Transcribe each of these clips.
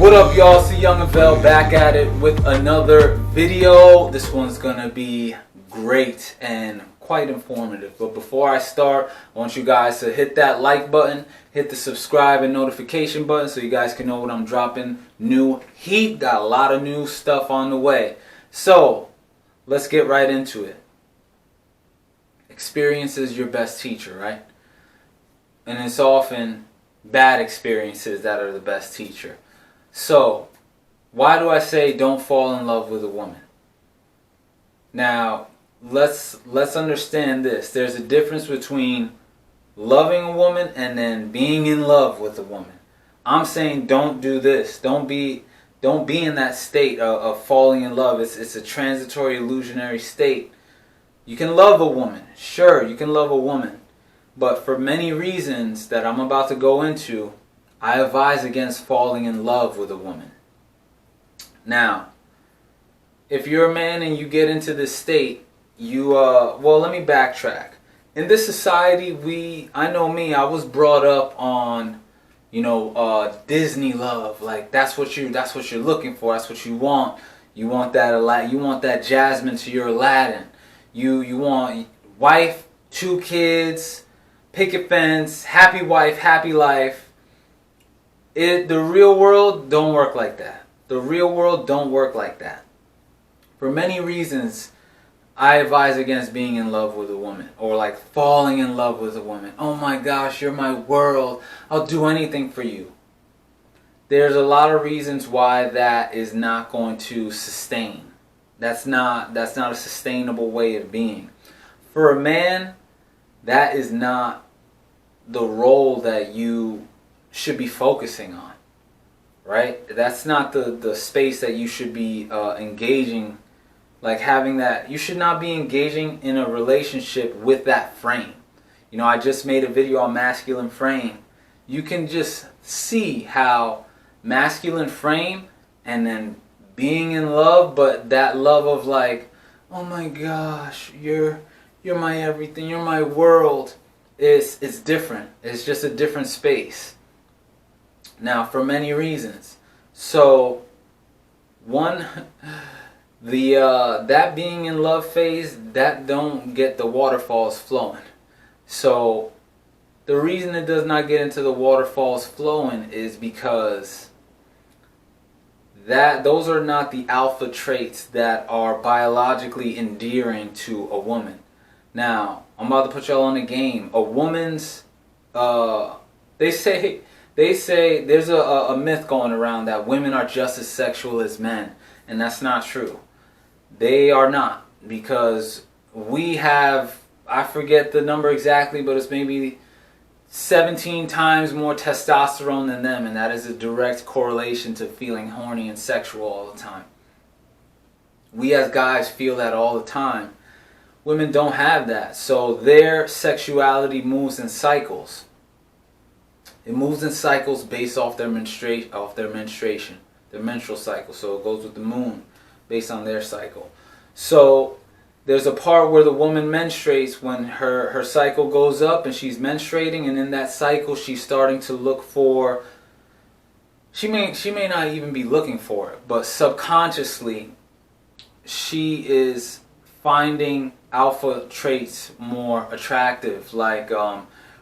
What up, y'all? It's Yungavelle back at it with another video. This one's gonna be great and quite informative. But before I start, I want you guys to hit that like button, hit the subscribe and notification button so you guys can know when I'm dropping new heat. Got a lot of new stuff on the way. So let's get right into it. Experience is your best teacher, right? And it's often bad experiences that are the best teacher. So, why do I say don't fall in love with a woman? Now, let's understand this. There's a difference between loving a woman and then being in love with a woman. I'm saying don't do this. Don't be in that state of falling in love. It's a transitory, illusionary state. You can love a woman. Sure, you can love a woman. But for many reasons that I'm about to go into, I advise against falling in love with a woman. Now, if you're a man and you get into this state, well, let me backtrack. In this society, I know me, I was brought up on, Disney love. Like that's what you're looking for. That's what you want. You want that Jasmine to your Aladdin. You want wife, 2 kids, picket fence, happy wife, happy life. The real world don't work like that. The real world don't work like that. For many reasons, I advise against being in love with a woman or like falling in love with a woman. Oh my gosh, you're my world. I'll do anything for you. There's a lot of reasons why that is not going to sustain. That's not a sustainable way of being. For a man, that is not the role that you should be focusing on, right? That's not the space that you should be engaging, like having that. You should not be engaging in a relationship with that frame. I just made a video on masculine frame. You can just see how masculine frame and then being in love, but that love of like, oh my gosh, you're my everything, you're my world, it's different. It's just a different space. Now, for many reasons. So, one, that being in love phase, that don't get the waterfalls flowing. So, the reason it does not get into the waterfalls flowing is because those are not the alpha traits that are biologically endearing to a woman. Now, I'm about to put y'all on a game. A woman's, they say there's a myth going around that women are just as sexual as men, and that's not true. They are not, because we have, I forget the number exactly, but it's maybe 17 times more testosterone than them, and that is a direct correlation to feeling horny and sexual all the time. We as guys feel that all the time. Women don't have that, so their sexuality moves in cycles. It moves in cycles based off their menstruation, their menstrual cycle. So it goes with the moon based on their cycle. So there's a part where the woman menstruates when her cycle goes up and she's menstruating, and in that cycle she's starting to look for, she may not even be looking for it, but subconsciously she is finding alpha traits more attractive, like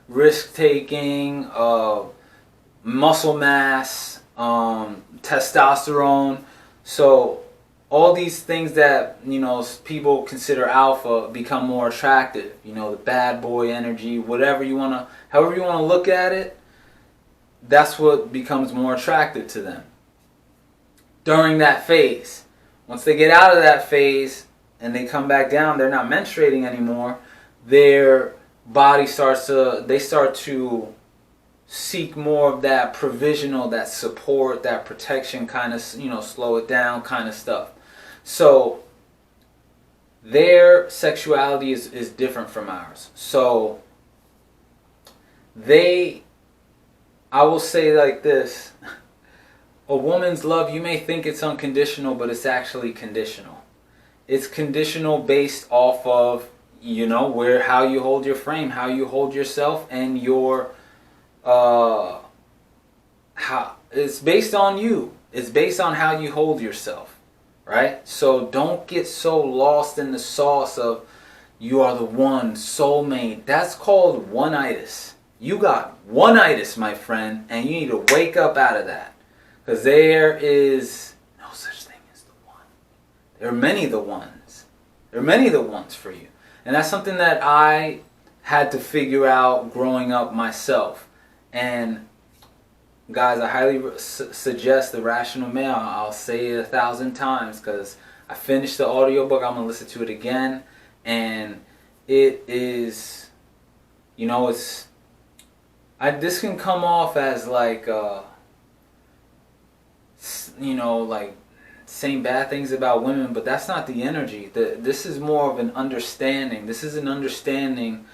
risk-taking, muscle mass, testosterone. So all these things that people consider alpha become more attractive. The bad boy energy, however you want to look at it, that's what becomes more attractive to them during that phase. Once they get out of that phase and they come back down, they're not menstruating anymore. Their body start to seek more of that provisional, that support, that protection kind of, slow it down kind of stuff. So their sexuality is different from ours. So I will say like this, a woman's love, you may think it's unconditional, but it's actually conditional. It's conditional based off of, how you hold your frame, how you hold yourself, and your how it's based on you. It's based on how you hold yourself, right? So don't get so lost in the sauce of you are the one, soulmate. That's called one-itis. You got one-itis, my friend, and you need to wake up out of that. Because there is no such thing as the one. There are many the ones. There are many the ones for you. And that's something that I had to figure out growing up myself. And guys, I highly suggest The Rational Male. I'll say it 1,000 times because I finished the audiobook. I'm going to listen to it again. And it is, you know, it's, this can come off as like, you know, like saying bad things about women, but that's not the energy. This is more of an understanding. This is an understanding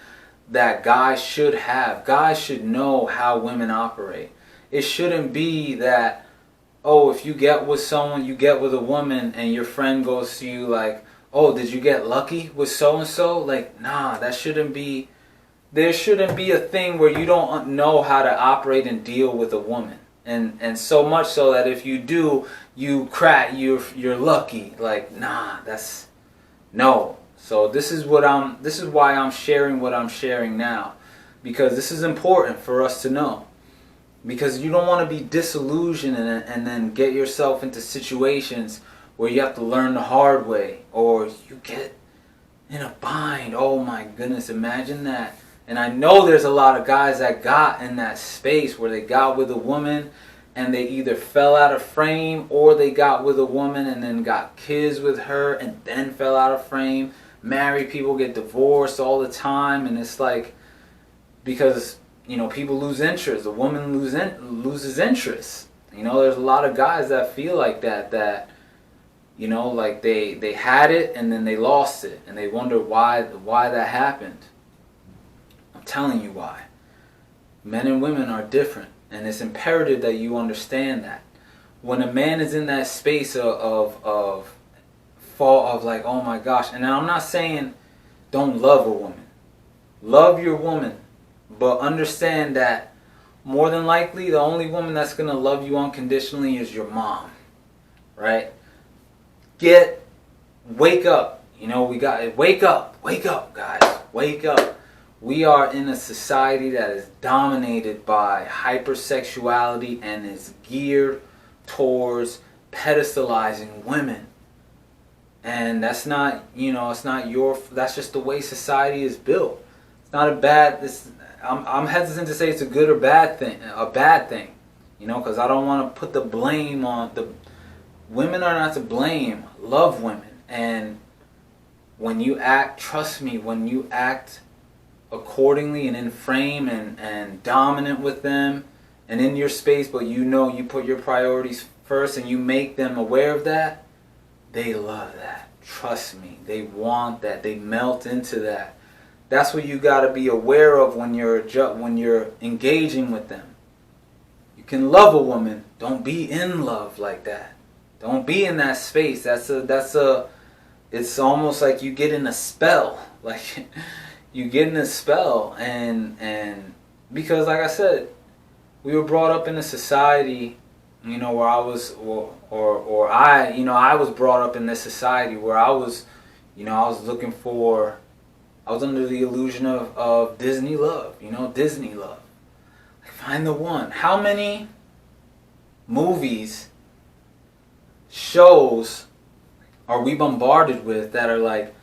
that guys should have. Guys should know how women operate. It shouldn't be that, oh, if you get with someone, you get with a woman and your friend goes to you like, oh, did you get lucky with so-and-so? Like, nah, that shouldn't be, there shouldn't be a thing where you don't know how to operate and deal with a woman. And so much so that if you do, you crack, you're lucky. Like, nah, that's, no. So this is why I'm sharing what I'm sharing now. Because this is important for us to know. Because you don't want to be disillusioned and then get yourself into situations where you have to learn the hard way. Or you get in a bind. Oh my goodness, imagine that. And I know there's a lot of guys that got in that space where they got with a woman and they either fell out of frame or they got with a woman and then got kids with her and then fell out of frame. Married people get divorced all the time, and it's like, because, you know, people lose interest. The woman loses interest. You know, there's a lot of guys that feel like that, you know, like they had it and then they lost it and they wonder why that happened. I'm telling you why. Men and women are different, and it's imperative that you understand that. When a man is in that space of like, oh my gosh, and I'm not saying don't love a woman. Love your woman, but understand that more than likely the only woman that's going to love you unconditionally is your mom, right? Wake up. You know, wake up, guys, wake up. We are in a society that is dominated by hypersexuality and is geared towards pedestalizing women. And that's not, you know, that's just the way society is built. It's not a bad, I'm hesitant to say it's a good or bad thing, you know, because I don't want to put the blame on women are not to blame. Love women. And when you act, trust me, when you act accordingly and in frame and dominant with them and in your space, but you know you put your priorities first and you make them aware of that, they love that. Trust me, they want that. They melt into that. That's what you got to be aware of when you're engaging with them. You can love a woman, don't be in love like that. Don't be in that space. It's almost like you get in a spell. Like you get in a spell, and because like I said, we were brought up in a society, you know, where I was, I was brought up in this society where I was, you know, I was under the illusion of Disney love, you know, Disney love. Like, find the one. How many movies, shows are we bombarded with that are like,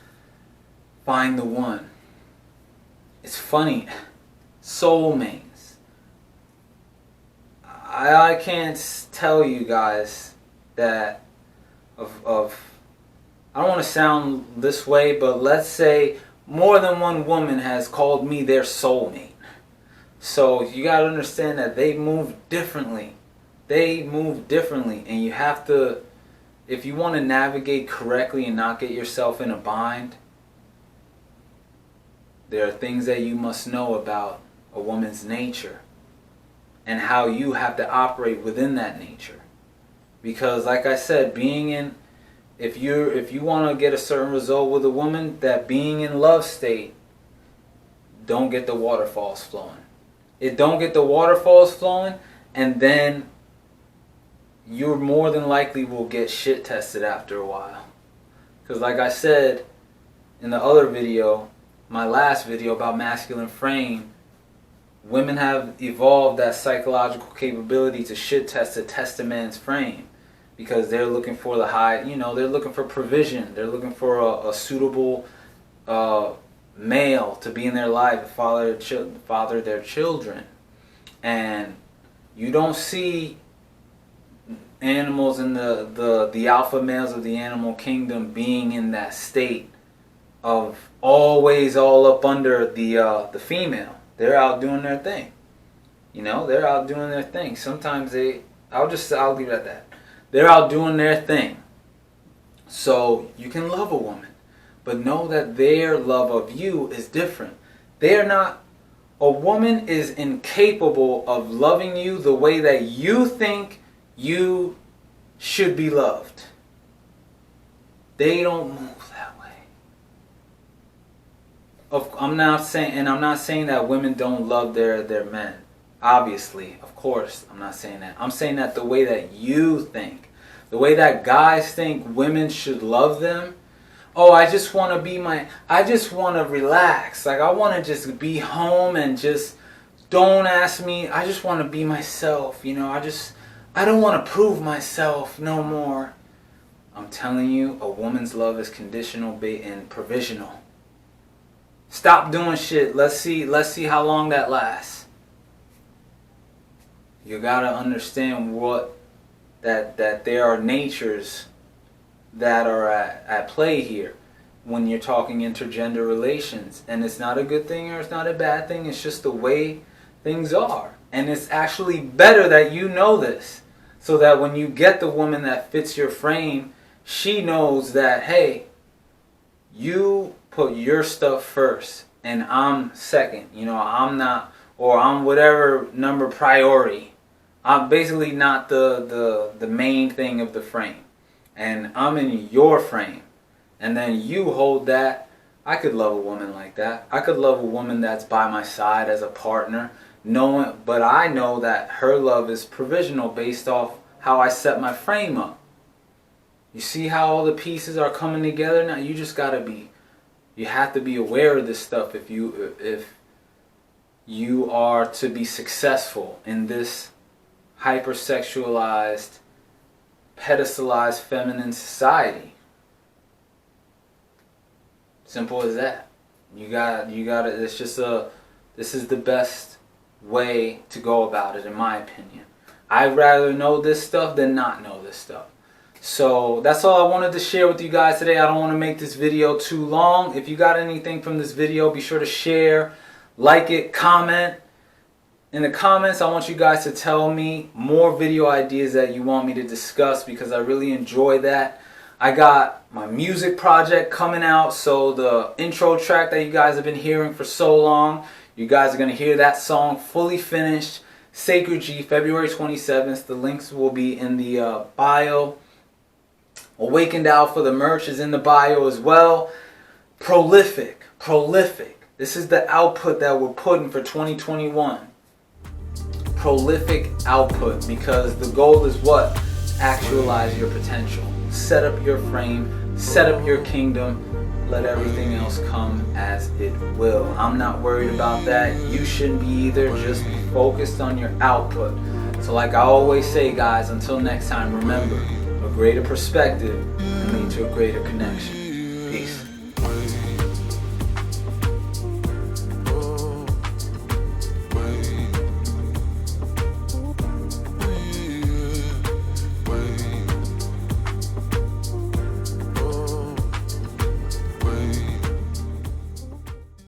find the one? It's funny. Soulmates. I can't tell you guys that I don't want to sound this way, but let's say more than one woman has called me their soulmate. So you got to understand that they move differently. And you have to, if you want to navigate correctly and not get yourself in a bind, there are things that you must know about a woman's nature and how you have to operate within that nature. Because like I said, if you want to get a certain result with a woman, that being in love state, don't get the waterfalls flowing. Don't get the waterfalls flowing, and then you more than likely will get shit tested after a while. Because like I said in the other video, my last video about masculine frame, women have evolved that psychological capability to shit test a man's frame. Because they're looking for the high, they're looking for provision. They're looking for a suitable male to be in their life, to father their children. And you don't see animals in the alpha males of the animal kingdom being in that state of always all up under the female. They're out doing their thing. They're out doing their thing. Sometimes I'll leave it at that. They're out doing their thing. So you can love a woman, but know that their love of you is different. A woman is incapable of loving you the way that you think you should be loved. They don't move that way. I'm not saying that women don't love their men. Obviously, of course, I'm not saying that. I'm saying that the way that you think, the way that guys think women should love them. Oh, I just want to relax. Like, I want to just be home and just don't ask me. I just want to be myself. I don't want to prove myself no more. I'm telling you, a woman's love is conditional and provisional. Stop doing shit. Let's see how long that lasts. You gotta understand that there are natures that are at play here when you're talking intergender relations, and it's not a good thing or it's not a bad thing. It's just the way things are, and it's actually better that you know this, so that when you get the woman that fits your frame, she knows that, hey, you put your stuff first and I'm second. I'm not, or I'm whatever number priority. I'm basically not the main thing of the frame. And I'm in your frame. And then you hold that. I could love a woman like that. I could love a woman that's by my side as a partner. But I know that her love is provisional based off how I set my frame up. You see how all the pieces are coming together now? You have to be aware of this stuff if you are to be successful in this hypersexualized, pedestalized feminine society. Simple as that. You gotta, this is the best way to go about it, in my opinion. I'd rather know this stuff than not know this stuff. So that's all I wanted to share with you guys today. I don't want to make this video too long. If you got anything from this video, be sure to share, like it, comment. In the comments, I want you guys to tell me more video ideas that you want me to discuss, because I really enjoy that. I got my music project coming out, so the intro track that you guys have been hearing for so long, you guys are going to hear that song fully finished. Sacred G, February 27th. The links will be in the bio. Awakened Alpha, the merch is in the bio as well. Prolific. This is the output that we're putting for 2021. Prolific output, because the goal is what? Actualize your potential. Set up your frame, set up your kingdom, let everything else come as it will. I'm not worried about that. You shouldn't be either. Just be focused on your output. So like I always say, guys, until next time, remember, a greater perspective can lead to a greater connection. Peace.